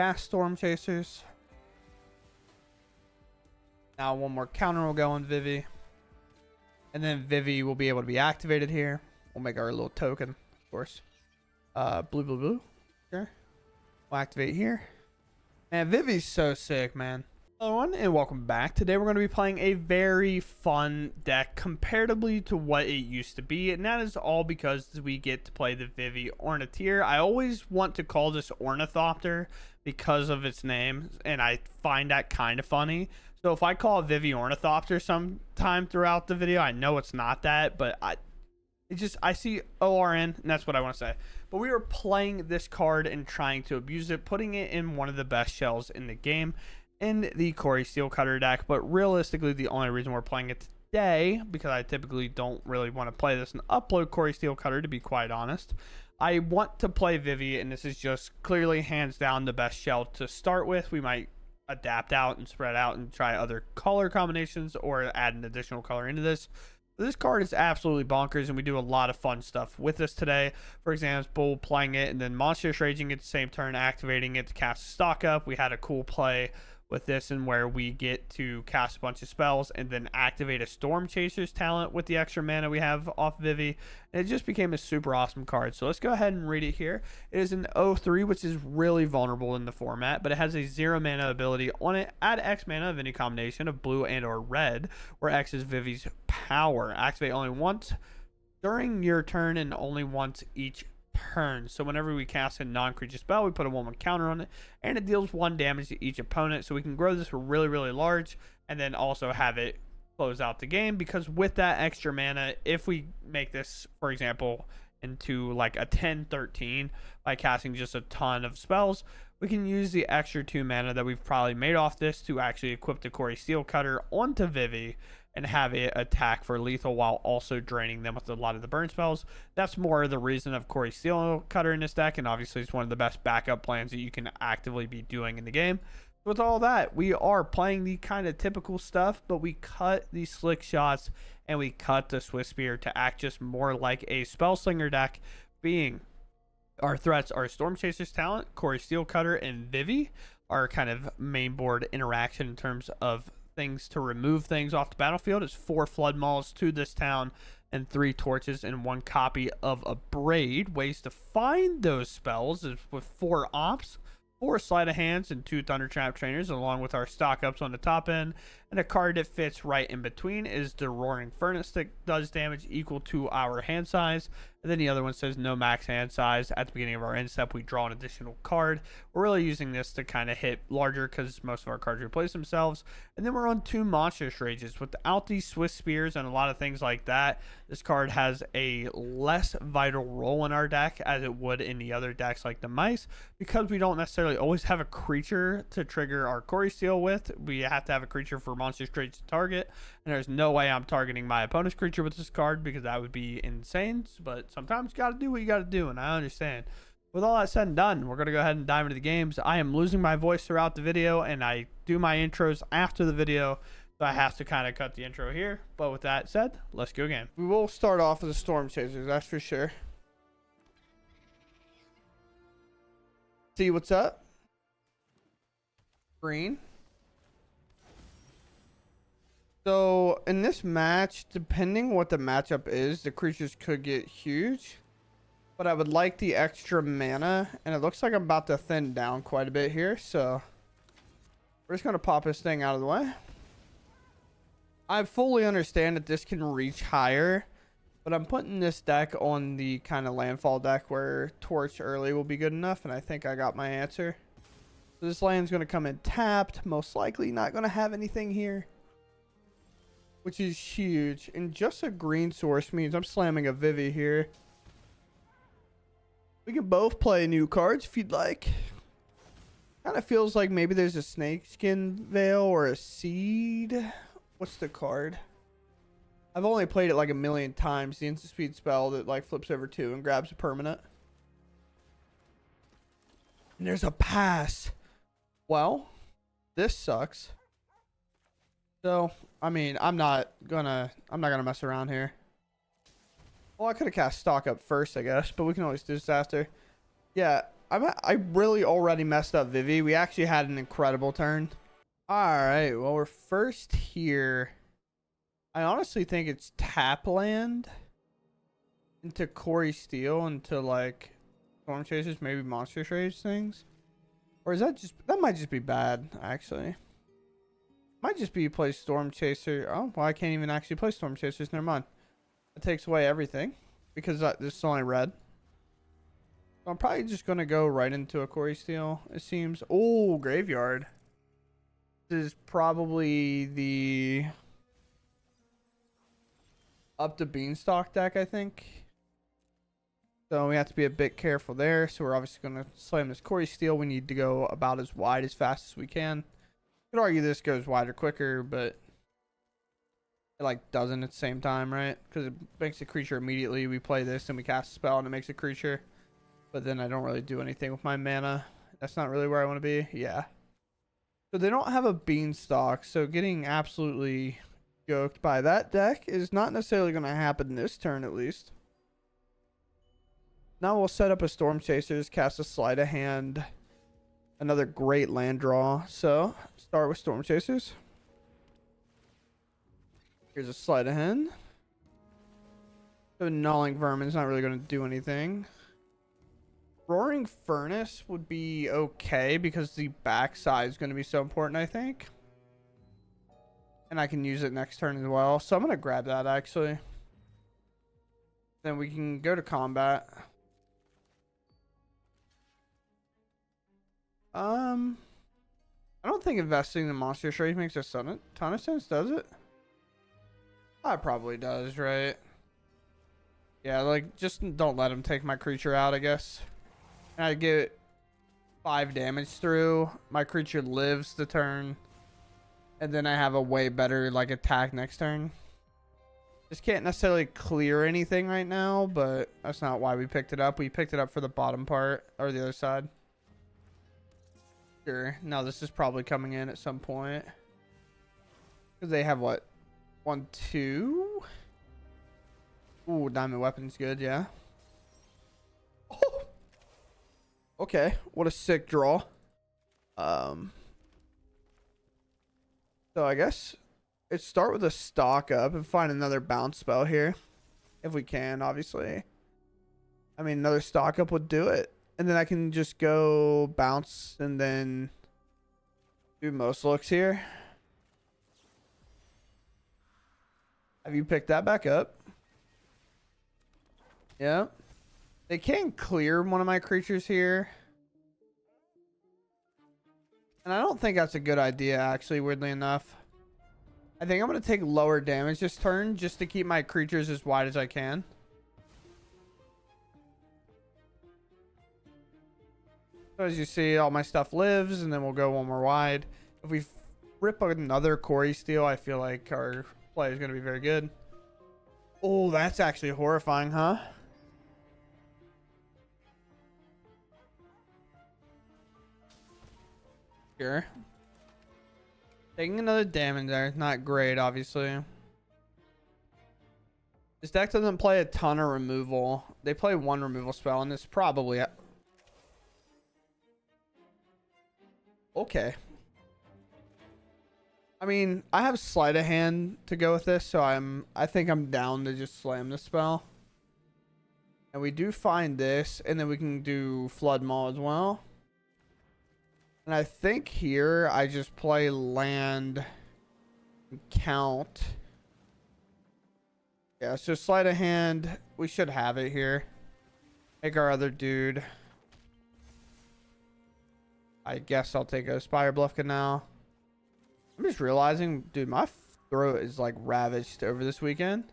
cast Storm Chasers. Now one more counter will go on Vivi. And then Vivi will be able to be activated here. We'll make our little token, of course. Blue, blue, blue. Sure. We'll activate here. Man, Vivi's so sick, man. Hello everyone, and welcome back. Today we're going to be playing a very fun deck comparatively to what it used to be, and that is all because we get to play the Vivi Ornithopter. I always want to call this Ornithopter because of its name, and I find that kind of funny. So if I call it Vivi Ornithopter sometime throughout the video, I know it's not that, but I see ORN, and that's what I want to say. But we are playing this card and trying to abuse it, putting it in one of the best shells in the game, in the Corey Steelcutter deck. But realistically, the only reason we're playing it today, because I typically don't really want to play this and upload Corey Steelcutter, to be quite honest. I want to play Vivi, and this is just clearly hands down the best shell to start with. We might adapt out and spread out and try other color combinations or add an additional color into this. This card is absolutely bonkers, and we do a lot of fun stuff with this today. For example, playing it and then Monstrous Raging at the same turn, activating it to cast a stock up. We had a cool play with this, and where we get to cast a bunch of spells and then activate a Storm Chasers talent with the extra mana we have off Vivi, and it just became a super awesome card. So let's go ahead and read it here. It is an 0/3, which is really vulnerable in the format, but it has a 0 mana ability on it. Add X mana of any combination of blue and or red, where X is Vivi's power. Activate only once during your turn and only once each turn. So whenever we cast a non-creature spell, we put a 1/1 counter on it, and it deals 1 damage to each opponent. So we can grow this really, really large, and then also have it close out the game, because with that extra mana, if we make this, for example, into like a 10-13 by casting just a ton of spells, we can use the extra 2 mana that we've probably made off this to actually equip the Corey Steelcutter onto Vivi and have it attack for lethal while also draining them with a lot of the burn spells. That's more the reason of Corey Steelcutter in this deck, and obviously it's one of the best backup plans that you can actively be doing in the game. With all that, we are playing the kind of typical stuff, but we cut the slick shots and we cut the Swift Spear to act just more like a Spellslinger deck, being our threats are Storm Chasers talent, Corey Steelcutter, and Vivi, our kind of main board interaction in terms of things to remove things off the battlefield is 4 Flood Mauls to this town and 3 Torches and 1 copy of a Braid. Ways to find those spells is with 4 Ops, 4 Sleight of Hands, and 2 Thunder Trap Trainers, along with our stock ups on the top end. And a card that fits right in between is the Roaring Furnace that does damage equal to our hand size. And then the other one says no max hand size. At the beginning of our end step, we draw an additional card. We're really using this to kind of hit larger because most of our cards replace themselves. And then we're on 2 Monstrous Rages. Without these Swift Spears and a lot of things like that, this card has a less vital role in our deck as it would in the other decks like the Mice, because we don't necessarily always have a creature to trigger our Corey Steel with. We have to have a creature for Monstrous Rage to target, and there's no way I'm targeting my opponent's creature with this card because that would be insane. But sometimes you got to do what you got to do, and I understand. With all that said and done, we're going to go ahead and dive into the games. I am losing my voice throughout the video, and I do my intros after the video, so I have to kind of cut the intro here. But with that said, let's go again. We will start off with the Storm Chasers, that's for sure. See what's up. Green. So in this match, depending what the matchup is, the creatures could get huge, but I would like the extra mana, and it looks like I'm about to thin down quite a bit here, so we're just going to pop this thing out of the way. I fully understand that this can reach higher, but I'm putting this deck on the kind of landfall deck where Torch early will be good enough, and I think I got my answer. So this land's going to come in tapped, most likely not going to have anything here, which is huge. And just a green source means I'm slamming a Vivi here. We can both play new cards if you'd like. Kind of feels like maybe there's a Snakeskin Veil or a Seed. What's the card? I've only played it like a million times. The instant speed spell that like flips over 2 and grabs a permanent. And there's a pass. Well, this sucks. So, I mean, I'm not gonna mess around here. Well, I could have cast stock up first, I guess, but we can always do this after. Yeah, I really already messed up Vivi. We actually had an incredible turn. All right, well, we're first here. I honestly think it's tap land into Corey Steel into like Storm Chasers, maybe Monster Trades things. Or is that just, that might just be bad, actually. Might just be play Storm Chaser. Oh, well, I can't even actually play Storm Chasers. Never mind. That takes away everything because this is only red. So I'm probably just going to go right into a Corey Steel, it seems. Oh, Graveyard. This is probably the up to Beanstalk deck, I think. So we have to be a bit careful there. So we're obviously going to slam this Corey Steel. We need to go about as wide as fast as we can. You could argue this goes wider quicker, but it like doesn't at the same time, right? Because it makes a creature immediately. We play this and we cast a spell and it makes a creature. But then I don't really do anything with my mana. That's not really where I want to be. Yeah. So they don't have a Beanstalk. So getting absolutely joked by that deck is not necessarily going to happen this turn at least. Now we'll set up a Storm Chasers, cast a Sleight of Hand. Another great land draw. So start with Storm Chasers. Here's a Sleight of Hand. So Gnawing Vermin's not really going to do anything. Roaring Furnace would be okay because the backside is going to be so important, I think. And I can use it next turn as well. So I'm going to grab that actually. Then we can go to combat. I don't think investing in the monster trade makes a ton of sense, does it? It probably does, right? Yeah, like, just don't let him take my creature out, I guess. And I get 5 damage through. My creature lives the turn. And then I have a way better, like, attack next turn. Just can't necessarily clear anything right now, but that's not why we picked it up. We picked it up for the bottom part, or the other side. Sure. Now this is probably coming in at some point. Because they have what? 1, 2? Ooh, Diamond Weapon's good, yeah. Oh! Okay, what a sick draw. So I guess let's start with a stock up and find another bounce spell here. If we can, obviously. I mean, another stock up would do it. And then I can just go bounce and then do most looks here. Have you picked that back up? Yeah. They can clear one of my creatures here. And I don't think that's a good idea, actually, weirdly enough. I think I'm going to take lower damage this turn just to keep my creatures as wide as I can. So as you see, all my stuff lives, and then we'll go one more wide. If we rip another Corey Steel, I feel like our play is going to be very good. Oh, that's actually horrifying, huh? Sure. Taking another damage there. Not great, obviously. This deck doesn't play a ton of removal. They play 1 removal spell, and it's probably... Okay. I mean, I have Sleight of Hand to go with this, so I think I'm down to just slam the spell. And we do find this, and then we can do Flood Maw as well. And I think here I just play land and count. Yeah, so Sleight of Hand, we should have it here. Make our other dude. I guess I'll take a Spire Bluffka now. I'm just realizing, dude, my throat is like ravaged over this weekend.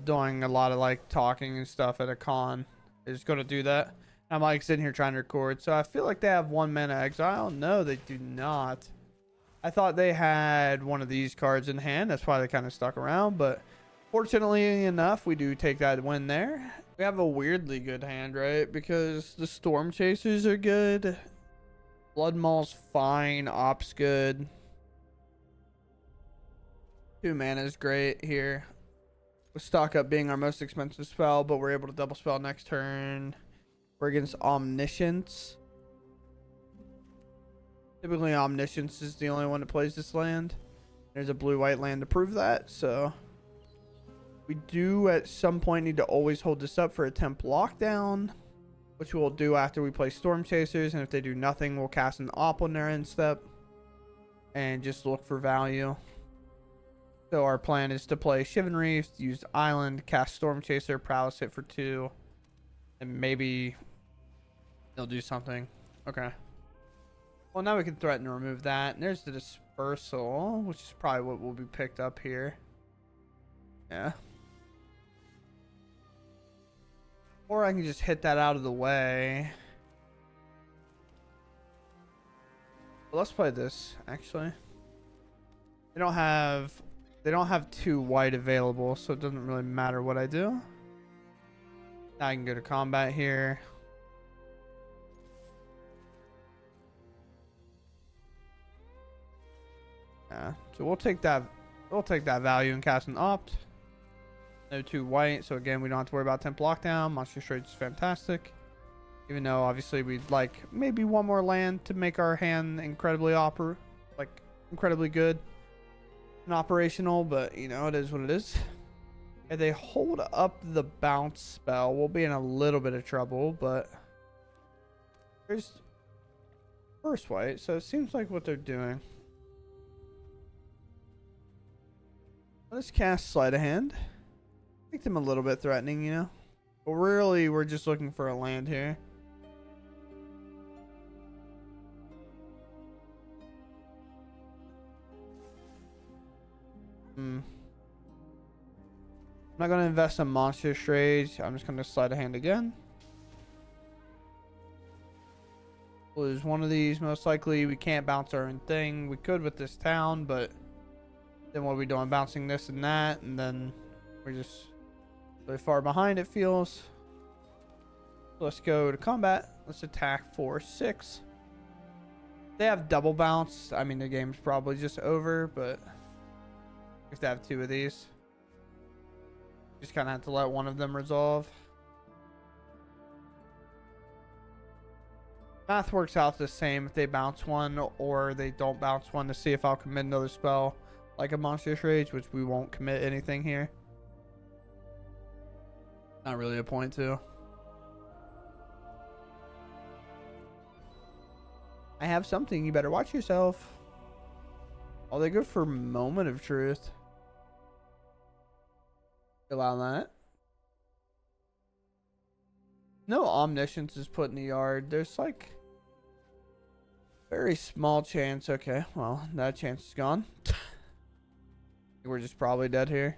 Doing a lot of like talking and stuff at a con. Is going to do that. I'm like sitting here trying to record. So I feel like they have 1 mana exile. No, they do not. I thought they had one of these cards in hand. That's why they kind of stuck around. But fortunately enough, we do take that win there. We have a weirdly good hand, right? Because the Storm Chasers are good. Blood Maw's fine. Op's good. 2 mana is great here. With stock up being our most expensive spell, but we're able to double spell next turn. We're against Omniscience. Typically, Omniscience is the only one that plays this land. There's a blue-white land to prove that, so... We do, at some point, need to always hold this up for a temp lockdown, which we'll do after we play Storm Chasers, and if they do nothing, we'll cast an Op on their end step, and just look for value. So our plan is to play Shivan Reef, use Island, cast Storm Chaser, Prowess hit for 2, and maybe they'll do something. Okay. Well, now we can threaten to remove that. And there's the Dispersal, which is probably what will be picked up here. Yeah. Or I can just hit that out of the way. Well, let's play this, actually. They don't have 2 white available, so it doesn't really matter what I do. Now I can go to combat here. Yeah, so we'll take that value and cast an Opt. No 2 white, so again we don't have to worry about temp lockdown. Monster Straight is fantastic. Even though obviously we'd like maybe one more land to make our hand incredibly good and operational, but you know, it is what it is. If they hold up the bounce spell, we'll be in a little bit of trouble, but there's first white, so it seems like what they're doing. Let's cast Sleight of Hand. Make them a little bit threatening, you know. But really, we're just looking for a land here. I'm not going to invest in Monster Rage. I'm just going to Sleight of Hand again. Lose one of these, most likely. We can't bounce our own thing. We could with this town, but then what are we doing? Bouncing this and that, and then we're just really far behind, it feels. Let's go to combat. Let's attack for 6. They have double bounce. I mean, the game's probably just over, but we have to have 2 of these. Just kind of have to let one of them resolve. Math works out the same if they bounce one or they don't bounce one, to see if I'll commit another spell like a Monstrous Rage, which we won't commit anything here. Not really a point to. I have something. You better watch yourself. Oh, they go for Moment of Truth. Allow that. No Omniscience is put in the yard. There's like very small chance. Okay, well, that chance is gone. We're just probably dead here.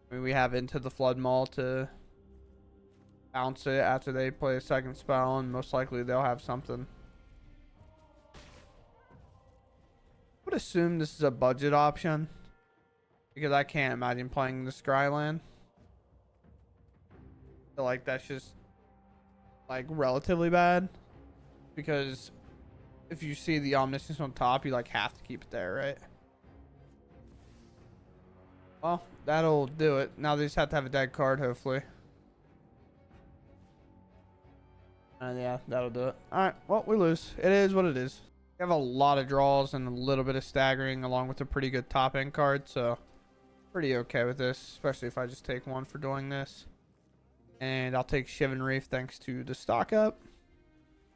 I mean, we have Into the Flood Maul to bounce it after they play a second spell, and most likely they'll have something. I would assume this is a budget option, because I can't imagine playing the Scryland. I feel like that's just like relatively bad, because if you see the Omniscience on top, you like have to keep it there, right? Well, that'll do it. Now they just have to have a dead card, hopefully. Yeah, that'll do it. Alright, well, we lose. It is what it is. We have a lot of draws and a little bit of staggering along with a pretty good top end card, so pretty okay with this, especially if I just take one for doing this. And I'll take Shivan Reef thanks to the stock up.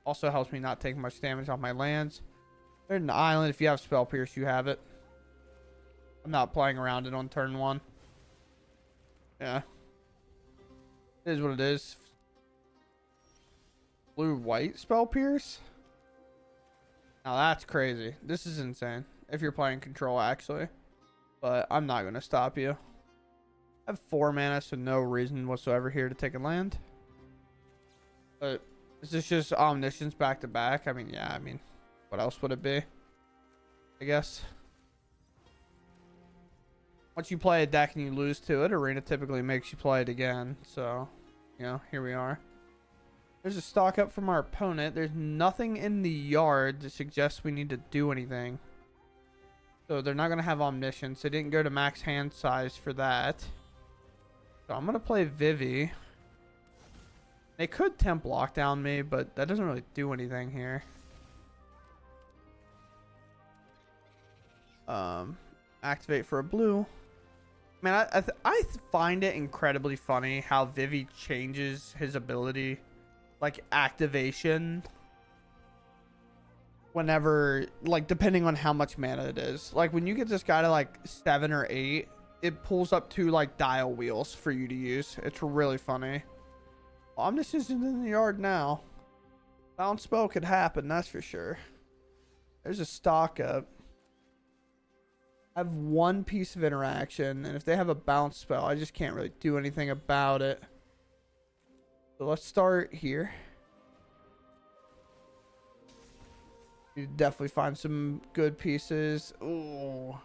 Also helps me not take much damage off my lands. There's an island. If you have Spell Pierce, you have it. I'm not playing around it on turn 1. Yeah. It is what it is. Blue-white Spell Pierce? Now that's crazy. This is insane. If you're playing control, actually. But I'm not going to stop you. I have 4 mana, so no reason whatsoever here to take a land. But is this just Omniscience back to back? I mean, yeah, I mean, what else would it be? I guess. Once you play a deck and you lose to it, Arena typically makes you play it again. So, you know, here we are. There's a stock up from our opponent. There's nothing in the yard that suggests we need to do anything. So they're not going to have Omniscience. They didn't go to max hand size for that. So I'm going to play Vivi. They could temp lockdown me, but that doesn't really do anything here. Activate for a blue. Man, I find it incredibly funny how Vivi changes his ability, like activation, whenever, like, depending on how much mana it is. Like, when you get this guy to like 7 or 8, it pulls up 2 like dial wheels for you to use. It's really funny. Omniscience is in the yard now. Bounce spell could happen, that's for sure. There's a stock up. I have 1 piece of interaction, and if they have a bounce spell, I just can't really do anything about it. So let's start here. You definitely find some good pieces. Ooh.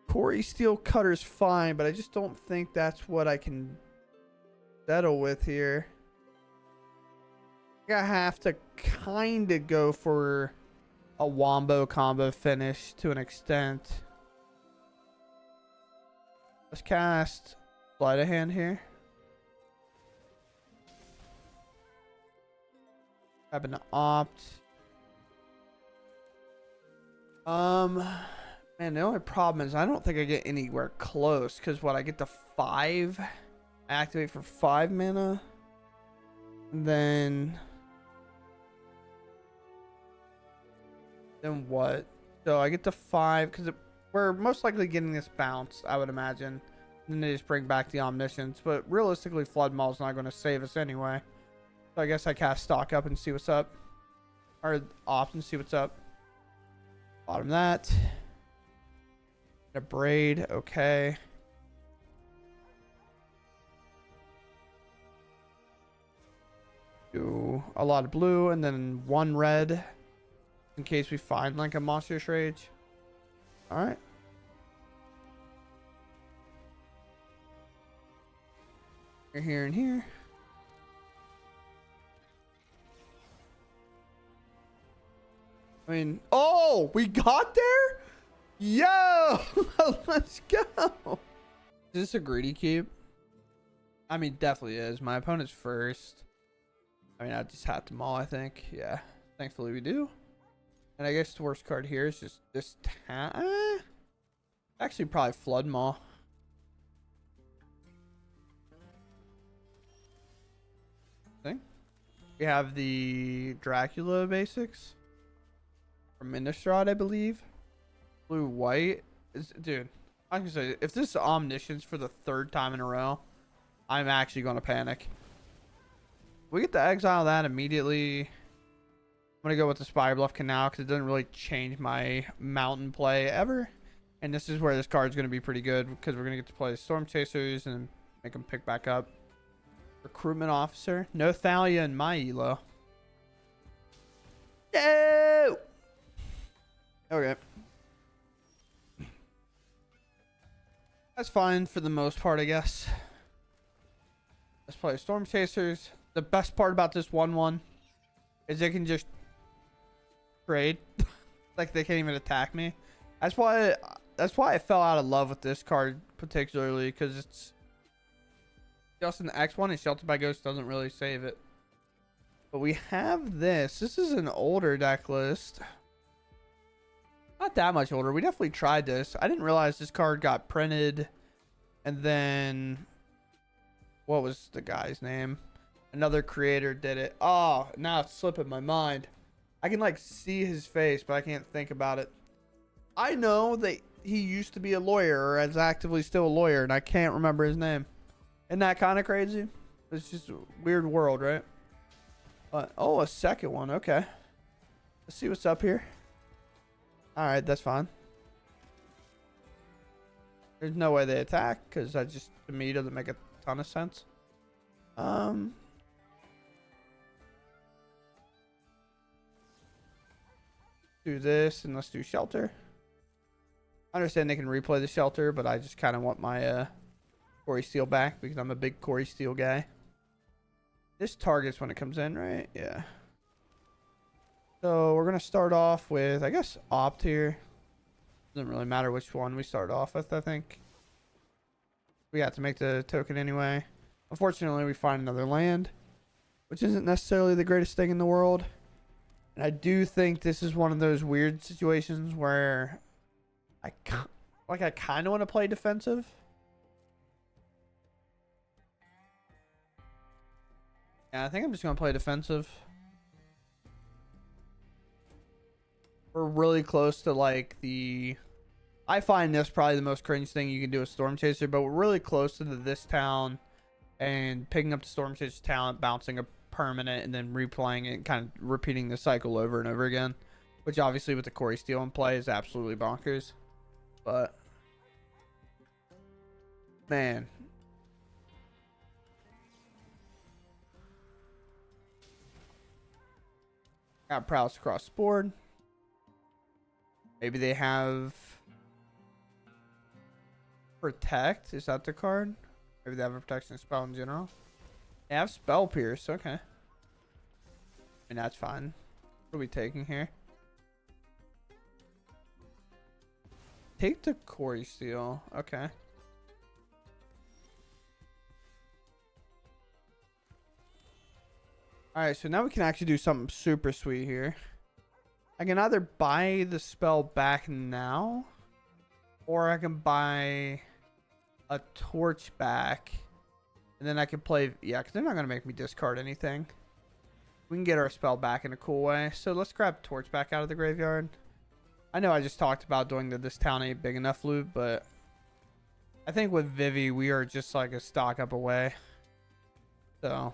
Corey Steel Cutter's fine, but I just don't think that's what I can settle with here. I think I have to kind of go for a wombo combo finish to an extent. Let's cast Sleight of Hand here. Happen to opt. Man, the only problem is I don't think I get anywhere close, because what, I get to 5, I activate for 5 mana, and then what? So I get to 5 because we're most likely getting this bounce, I would imagine. And then they just bring back the Omniscience, but realistically Flood Maul's not going to save us anyway. So I guess I cast Stock Up and see what's up, or opt and see what's up. Bottom that. A Braid, okay. Do a lot of blue and then 1 red in case we find like a Monstrous Rage. All right. You're here and here. I mean, oh, we got there? Yo, let's go. Is this a greedy cube? I mean, definitely is. My opponent's first. I mean, I just had them all, I think. Yeah, thankfully we do. And I guess the worst card here is just this. Actually, probably Flood Maul. Thing. We have the Dracula basics from Innistrad, I believe. Blue white is, dude. I can say, if this is Omniscience for the 3rd time in a row, I'm actually going to panic. We get to exile that immediately. I'm going to go with the Spire Bluff Canal because it doesn't really change my mountain play ever. And this is where this card's going to be pretty good because we're going to get to play Storm Chasers and make them pick back up. Recruitment Officer. No Thalia in my elo. No! Okay. That's fine for the most part, I guess. Let's play Storm Chasers. The best part about this 1/1 is they can just trade. Like, they can't even attack me. That's why I fell out of love with this card particularly, because it's just an X1 and Sheltered by Ghost doesn't really save it. But we have this. This is an older deck list. Not that much older. We definitely tried this. I didn't realize this card got printed. And then, what was the guy's name? Another creator did it. Oh, now it's slipping my mind. I can like see his face, but I can't think about it. I know that he used to be a lawyer, or is actively still a lawyer, and I can't remember his name. Isn't that kind of crazy? It's just a weird world, right? Oh, a second one. Okay. Let's see what's up here. Alright, that's fine. There's no way they attack, because that just, to me, doesn't make a ton of sense. Do this, and let's do Shelter. I understand they can replay the Shelter, but I just kind of want my Corey Steel back, because I'm a big Corey Steel guy. This targets when it comes in, right? Yeah. So we're going to start off with, I guess, Opt here. Doesn't really matter which one we start off with, I think. We have to make the token anyway. Unfortunately, we find another land, which isn't necessarily the greatest thing in the world. And I do think this is one of those weird situations where I kind of want to play defensive. Yeah, I think I'm just going to play defensive. We're really close to like the... I find this probably the most cringe thing you can do with Storm Chaser, but we're really close to this town and picking up the Storm Chaser talent, bouncing a permanent, and then replaying it and kind of repeating the cycle over and over again. Which obviously with the Corey Steele in play is absolutely bonkers. But... man. Got Prowess across the board. Maybe they have Protect. Is that the card? Maybe they have a protection spell in general. They have Spell Pierce. Okay. I mean, that's fine. What are we taking here? Take the Corey Steele. Okay. Alright, so now we can actually do something super sweet here. I can either buy the spell back now, or I can buy a torch back, and then I can play... yeah, because they're not going to make me discard anything. We can get our spell back in a cool way. So let's grab torch back out of the graveyard. I know I just talked about doing the this town ain't big enough loop, but I think with Vivi, we are just like a stock up away. So...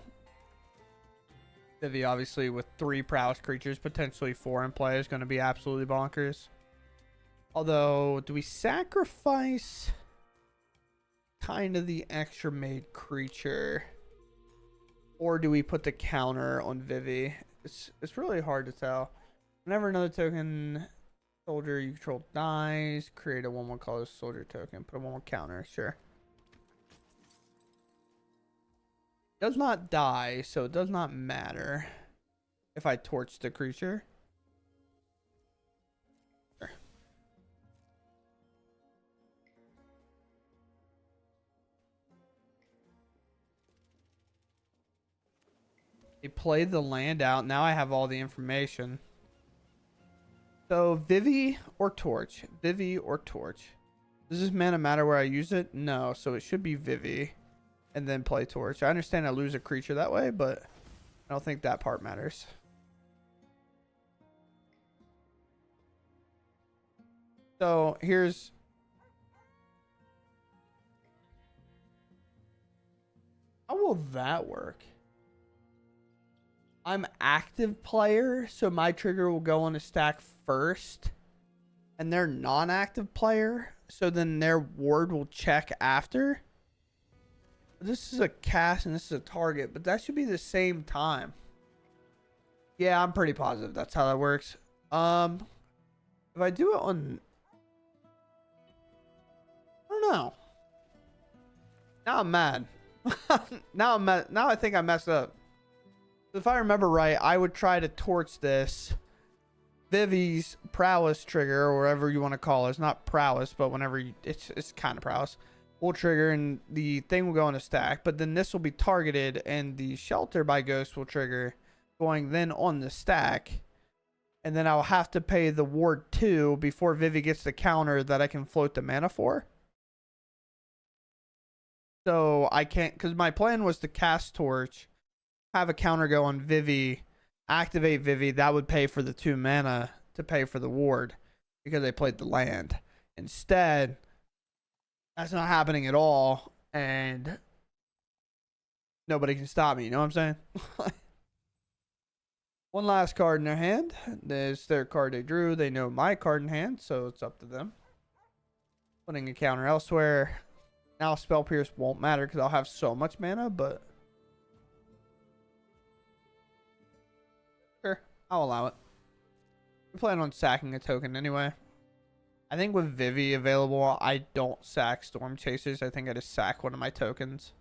Vivi, obviously, with 3 Prowess creatures, potentially 4 in play, is going to be absolutely bonkers. Although, do we sacrifice kind of the extra made creature? Or do we put the counter on Vivi? It's really hard to tell. Whenever another token soldier you control dies, create a 1/1 color soldier token. Put a 1/1 counter, sure. Does not die, so it does not matter if I torch the creature. Sure. They played the land out. Now I have all the information. So Vivi or torch? Vivi or torch? Does this mana matter where I use it? No, so it should be Vivi. And then play torch. I understand I lose a creature that way, but I don't think that part matters. So here's... how will that work? I'm active player, so my trigger will go on a stack first. And they're non-active player, so then their ward will check after. This is a cast and this is a target, but that should be the same time. Yeah, I'm pretty positive that's how that works. If I do it on... I don't know. Now I'm mad. Now I'm mad. Now I think I messed up. If I remember right, I would try to torch this. Vivi's Prowess trigger, or whatever you want to call it. It's not Prowess, but whenever you... it's kind of Prowess. Will trigger and the thing will go in a stack, but then this will be targeted and the Shelter by Ghost will trigger, going then on the stack, and then I'll have to pay the ward 2 before Vivi gets the counter that I can float the mana for. So I can't, because my plan was to cast torch, have a counter go on Vivi, activate Vivi. That would pay for the 2 mana to pay for the ward because they played the land. Instead, that's not happening at all, and nobody can stop me. You know what I'm saying? One last card in their hand. There's their card they drew. They know my card in hand, so it's up to them. Putting a counter elsewhere. Now Spell Pierce won't matter because I'll have so much mana, but... sure, I'll allow it. We plan on sacking a token anyway. I think with Vivi available, I don't sack Storm Chasers. I think I just sack one of my tokens.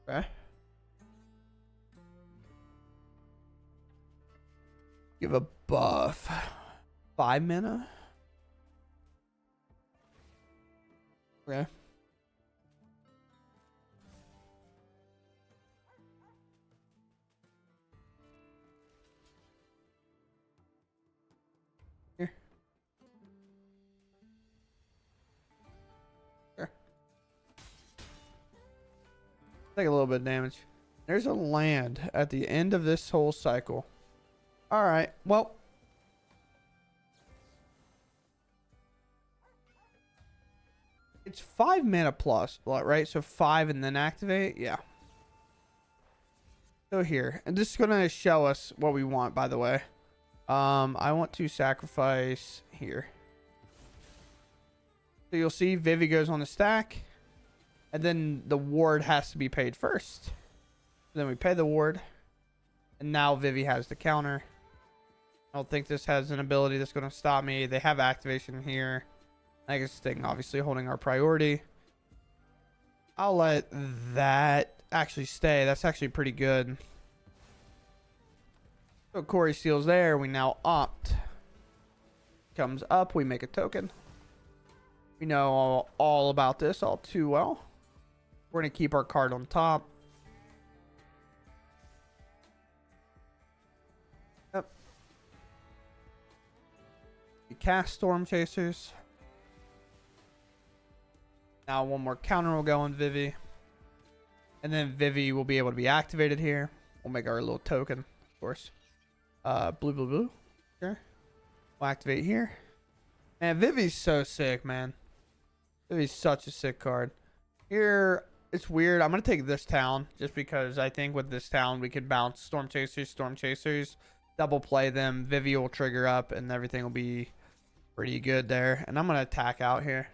Okay. Give a buff. 5 mana? Okay. Take a little bit of damage. There's a land at the end of this whole cycle. All right. Well, it's 5 mana plus, right? So 5 and then activate. Yeah. So here, and this is gonna show us what we want. By the way, I want to sacrifice here. So you'll see Vivi goes on the stack, and then the ward has to be paid first. Then we pay the ward, and now Vivi has the counter. I don't think this has an ability that's going to stop me. They have activation here. I guess thing obviously holding our priority. I'll let that actually stay. That's actually pretty good. So Corey steals there. We now opt. Comes up. We make a token. We know all about this all too well. We're going to keep our card on top. Yep. We cast Storm Chasers. Now one more counter will go on Vivi. And then Vivi will be able to be activated here. We'll make our little token, of course. Blue. Sure. We'll activate here. Man, Vivi's so sick, man. Vivi's such a sick card. Here, it's weird. I'm going to take this town just because I think with this town we could bounce Storm Chasers, double play them. Vivi will trigger up and everything will be pretty good there. And I'm going to attack out here.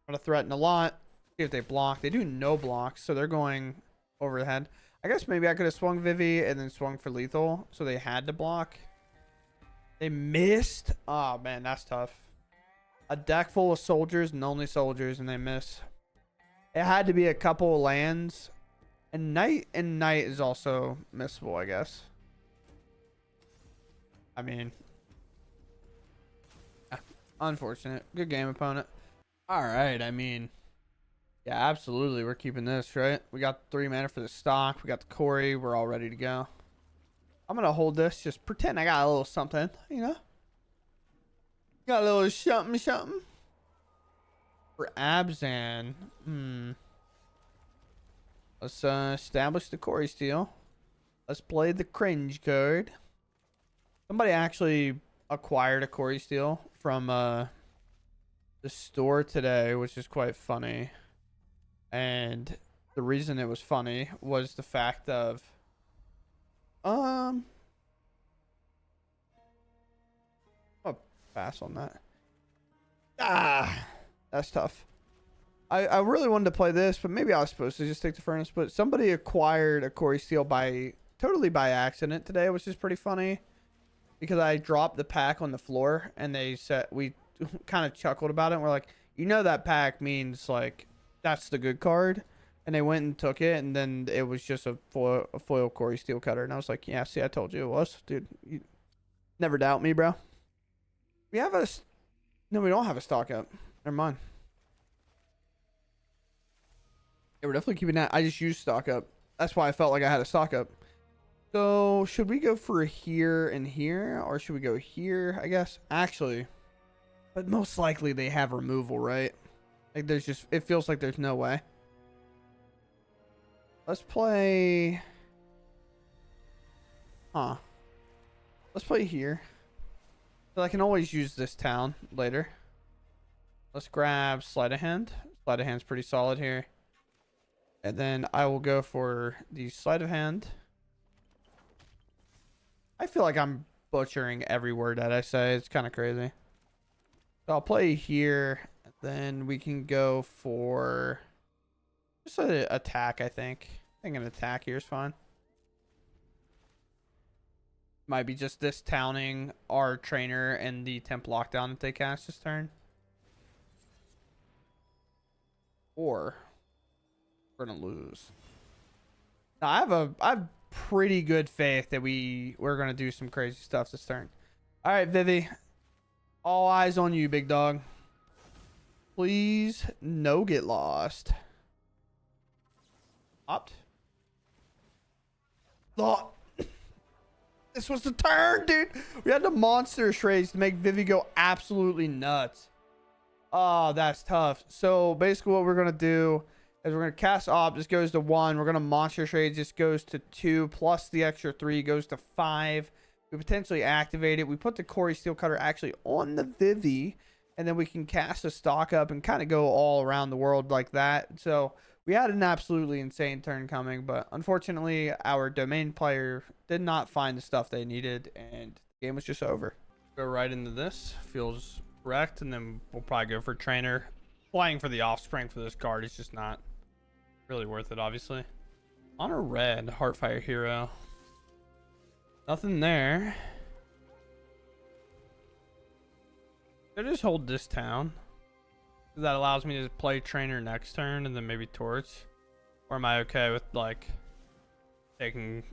I'm going to threaten a lot. See if they block. They do no blocks, so they're going overhead. I guess maybe I could have swung Vivi and then swung for lethal, so they had to block. They missed. Oh, man, that's tough. A deck full of soldiers and only soldiers, and they miss. It had to be a couple of lands. And night is also missable, I guess. I mean, unfortunate. Good game, opponent. All right, I mean, yeah, absolutely. We're keeping this, right? We got 3 mana for the stock. We got the Corey. We're all ready to go. I'm going to hold this. Just pretend I got a little something, you know? Got a little something. For Abzan. Let's establish the Corey steal. Let's play the cringe card. Somebody actually acquired a Corey steal from the store today, which is quite funny. And the reason it was funny was the fact of I'll pass on that. That's tough. I really wanted to play this, but maybe I was supposed to just take the furnace. But somebody acquired a Corey steal totally by accident today, which is pretty funny because I dropped the pack on the floor and they said, we kind of chuckled about it. And we're like, you know, that pack means like that's the good card. And they went and took it, and then it was just a foil Corey steel cutter. And I was like, yeah, see, I told you it was, dude. You never doubt me, bro. We have no, we don't have a stock up. Never mind. Yeah, we're definitely keeping that. I just used stock up. That's why I felt like I had a stock up. So should we go for here and here, or should we go here? I guess actually, but most likely they have removal, right? Like there's just, it feels like there's no way. Let's play. Let's play here. So I can always use this town later. Let's grab Sleight of Hand. Sleight of Hand's pretty solid here. And then I will go for the Sleight of Hand. I feel like I'm butchering every word that I say. It's kind of crazy. So I'll play here. Then we can go for just an attack, I think. I think an attack here is fine. Might be just this towning our trainer and the temp lockdown that they cast this turn. Or we're gonna lose. Now I have pretty good faith that we're gonna do some crazy stuff this turn. All right, Vivi. All eyes on you, big dog. Please no get lost. Opt. Thought. This was the turn, dude. We had the monster trades to make Vivi go absolutely nuts. Oh, that's tough. So basically what we're going to do As we're going to cast Op, this goes to 1. We're going to Monster Trade, this goes to 2, plus the extra 3 goes to 5. We potentially activate it. We put the Corey Steel Cutter actually on the Vivi, and then we can cast a stock up and kind of go all around the world like that. So we had an absolutely insane turn coming, but unfortunately, our domain player did not find the stuff they needed, and the game was just over. Go right into this. Feels correct, and then we'll probably go for Trainer. Playing for the Offspring for this card is just not really worth it, obviously. On a red, Heartfire Hero. Nothing there. I just hold this town. That allows me to play Trainer next turn and then maybe Torch. Or am I okay with like taking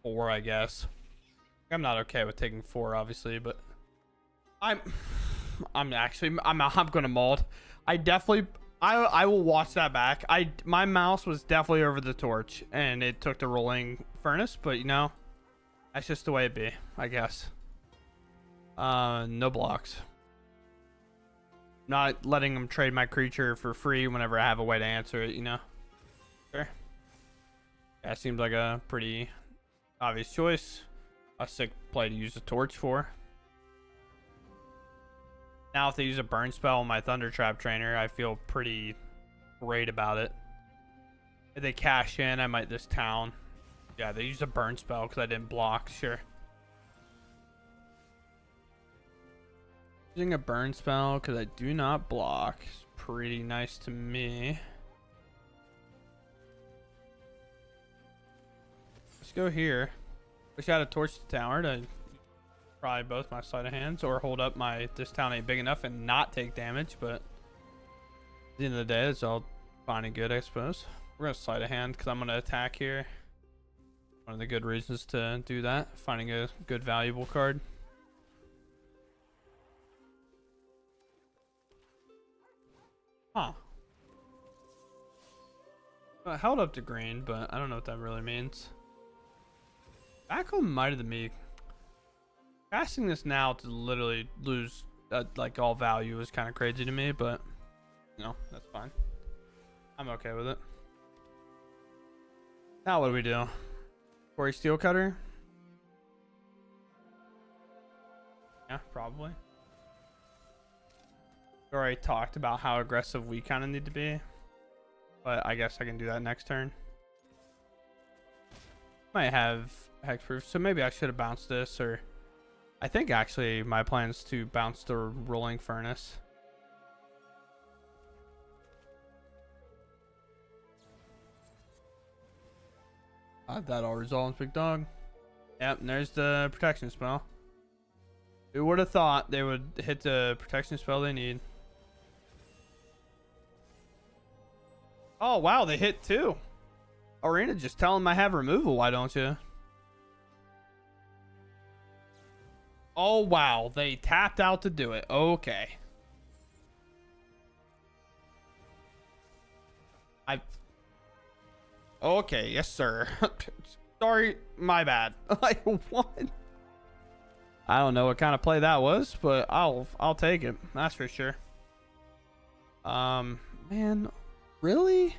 4, I guess? I'm not okay with taking 4, obviously, but I'm gonna mold. I will watch that back. My mouse was definitely over the Torch and it took the Rolling Furnace, but you know, that's just the way it be, I guess. No blocks. Not letting them trade my creature for free whenever I have a way to answer it, you know? Sure. That seems like a pretty obvious choice. A sick play to use the Torch for. Now if they use a burn spell on my Thunder Trap Trainer, I feel pretty great about it. If they cash in, I might this town. Yeah, they used a burn spell because I didn't block, sure. Using a burn spell because I do not block is pretty nice to me. Let's go here. Wish I had a Torch the tower to probably both my sleight of hands or hold up my this town ain't big enough and not take damage, but at the end of the day it's all fine and good, I suppose. We're gonna sleight of hand because I'm gonna attack here. One of the good reasons to do that, finding a good valuable card. Huh. I held up to green, but I don't know what that really means. Back on Might of the Meek. Casting this now to literally lose like all value is kind of crazy to me, but you know, that's fine. I'm okay with it. Now what do we do? Corey Steel Cutter? Yeah, probably. We already talked about how aggressive we kind of need to be, but I guess I can do that next turn. Might have hexproof, so maybe I should have bounced this, or I think actually my plan is to bounce the Rolling Furnace. That all resolves, big dog. Yep, and there's the protection spell. Who would have thought they would hit the protection spell they need? Oh, wow, they hit 2. Arena just tell them I have removal, why don't you? Oh, wow, they tapped out to do it. Okay. Okay, yes, sir. Sorry, my bad. Like, what? I don't know what kind of play that was, but I'll take it. That's for sure. Man, really?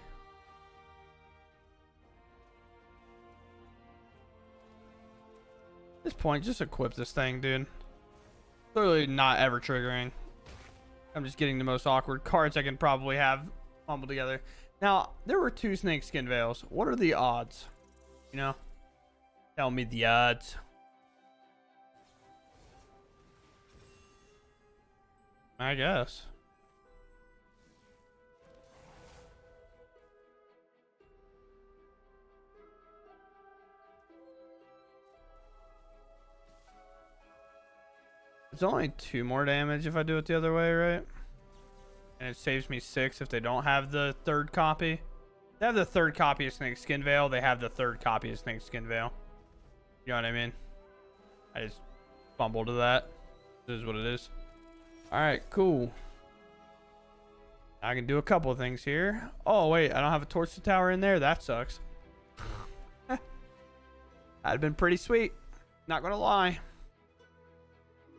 At this point, just equip this thing, dude. Clearly not ever triggering. I'm just getting the most awkward cards I can probably have fumbled together. Now, there were 2 Snakeskin Veils. What are the odds? You know? Tell me the odds. I guess. It's only 2 more damage if I do it the other way, right? And it saves me 6 if they don't have the 3rd copy. They have the 3rd copy of Snakeskin Veil. They have the 3rd copy of Snakeskin Veil. You know what I mean? I just fumbled to that. This is what it is. Alright, cool. I can do a couple of things here. Oh, wait. I don't have a Torch to Tower in there? That sucks. That'd have been pretty sweet. Not gonna lie.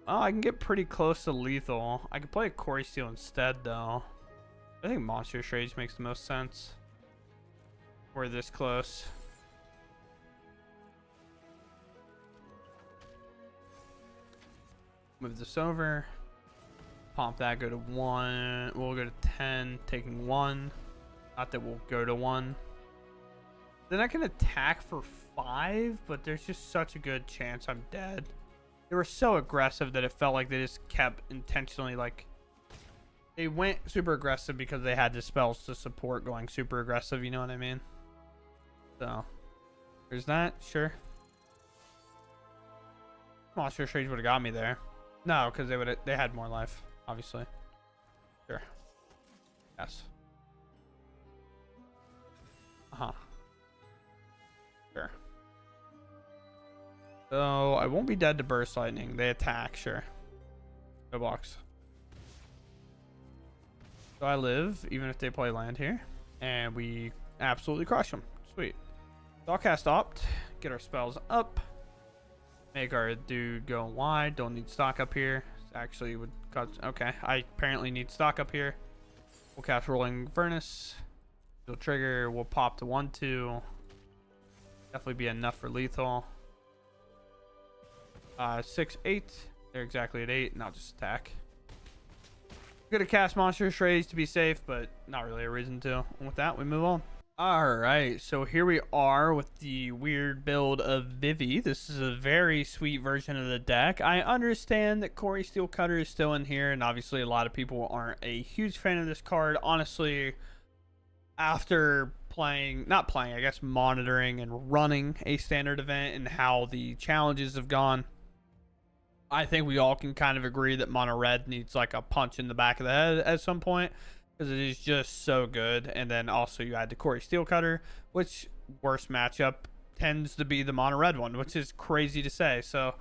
Oh, I can get pretty close to lethal. I could play a Corey Steel instead, though. I think Monster Trades makes the most sense. We're this close. Move this over. Pump that, go to 1. We'll go to 10, taking 1. Not that we'll go to 1. Then I can attack for 5, but there's just such a good chance I'm dead. They were so aggressive that it felt like they just kept intentionally, like, they went super aggressive because they had the spells to support going super aggressive, you know what I mean? So, there's that, sure. Monster Trades would have got me there. No, because they had more life, obviously. Sure. Yes. Uh-huh. Sure. So I won't be dead to burst lightning. They attack, sure. No blocks. So I live, even if they play land here. And we absolutely crush them. Sweet. So I'll cast Opt. Get our spells up. Make our dude go wide. Don't need stock up here. Actually would cut. Okay. I apparently need stock up here. We'll cast Rolling Furnace. It'll trigger. We'll pop to 1/2. Definitely be enough for lethal. 6, 8. They're exactly at 8, and I'll just attack. I'm gonna cast Monster Strays to be safe, but not really a reason to. And with that, we move on. Alright, so here we are with the weird build of Vivi. This is a very sweet version of the deck. I understand that Corey Steelcutter is still in here, and obviously a lot of people aren't a huge fan of this card. Honestly, after I guess monitoring and running a standard event and how the challenges have gone, I think we all can kind of agree that Mono Red needs like a punch in the back of the head at some point, because it is just so good. And then also you add the Corey Steelcutter, which worst matchup tends to be the Mono Red one, which is crazy to say. So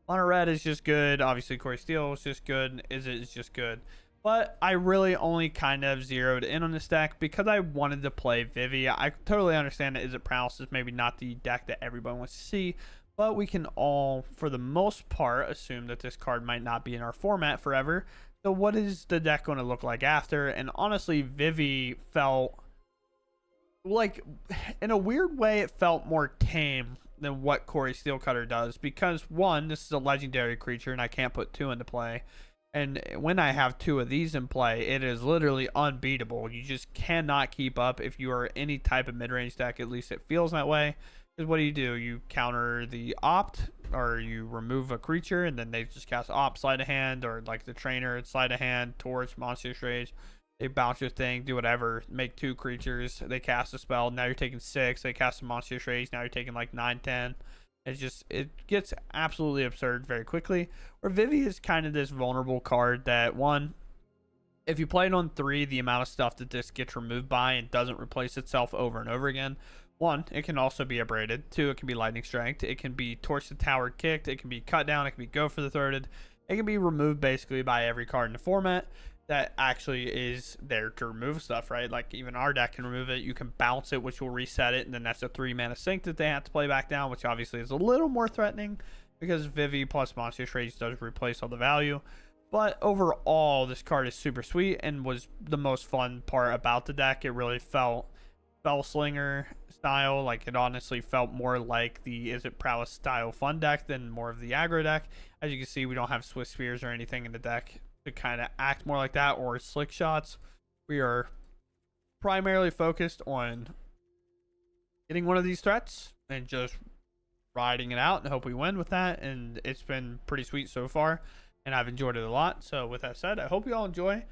Mono Red is just good. Obviously Corey Steel is just good. Is just good. But I really only kind of zeroed in on this deck because I wanted to play Vivi. I totally understand that Prowess is maybe not the deck that everybody wants to see, but we can all, for the most part, assume that this card might not be in our format forever. So what is the deck going to look like after? And honestly, Vivi felt like, in a weird way, it felt more tame than what Corey Steelcutter does. Because, one, this is a legendary creature, and I can't put 2 into play. And when I have 2 of these in play, it is literally unbeatable. You just cannot keep up if you are any type of mid-range deck. At least it feels that way. Because what do? You counter the Opt, or you remove a creature, and then they just cast Opt, sleight of hand, or like the trainer, sleight of hand, torch, monster rage. They bounce your thing, do whatever, make 2 creatures. They cast a spell. Now you're taking 6. They cast a monster rage. Now you're taking like 9, 10. It gets absolutely absurd very quickly. Where Vivi is kind of this vulnerable card that, one, if you play it on 3, the amount of stuff that this gets removed by and doesn't replace itself over and over again. 1, it can also be abraded. 2, it can be lightning strength. It can be torch the tower kicked. It can be cut down. It can be go for the throated. It can be removed basically by every card in the format that actually is there to remove stuff, right? Like even our deck can remove it. You can bounce it, which will reset it, and then that's a 3 mana sink that they have to play back down, which obviously is a little more threatening because Vivi plus Monster Trades does replace all the value. But overall, this card is super sweet and was the most fun part about the deck. It really felt Spellslinger style. Like it honestly felt more like the Prowess style fun deck than more of the aggro deck. As you can see, we don't have Swiss Spears or anything in the deck to kind of act more like that, or slick shots. We are primarily focused on getting one of these threats and just riding it out and hope we win with that. And it's been pretty sweet so far, and I've enjoyed it a lot. So with that said, I hope you all enjoy.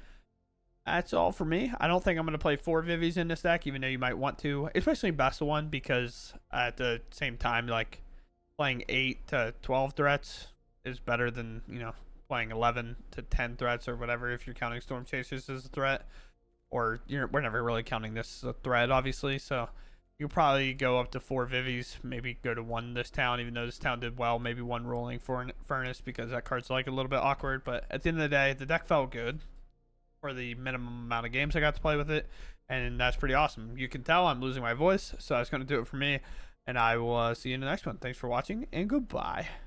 That's all for me. I don't think I'm going to play 4 Vivis in this deck, even though you might want to, especially best of one, because at the same time, like playing 8 to 12 threats is better than, you know, playing 11 to 10 threats or whatever, if you're counting Storm Chasers as a threat. Or we're never really counting this as a threat, obviously. So you probably go up to 4 Vivis, maybe go to 1 this town, even though this town did well. Maybe 1 Rolling Furnace, because that card's like a little bit awkward. But at the end of the day, the deck felt good for the minimum amount of games I got to play with it, and that's pretty awesome. You can tell I'm losing my voice, so that's going to do it for me, and I will see you in the next one. Thanks for watching, and goodbye.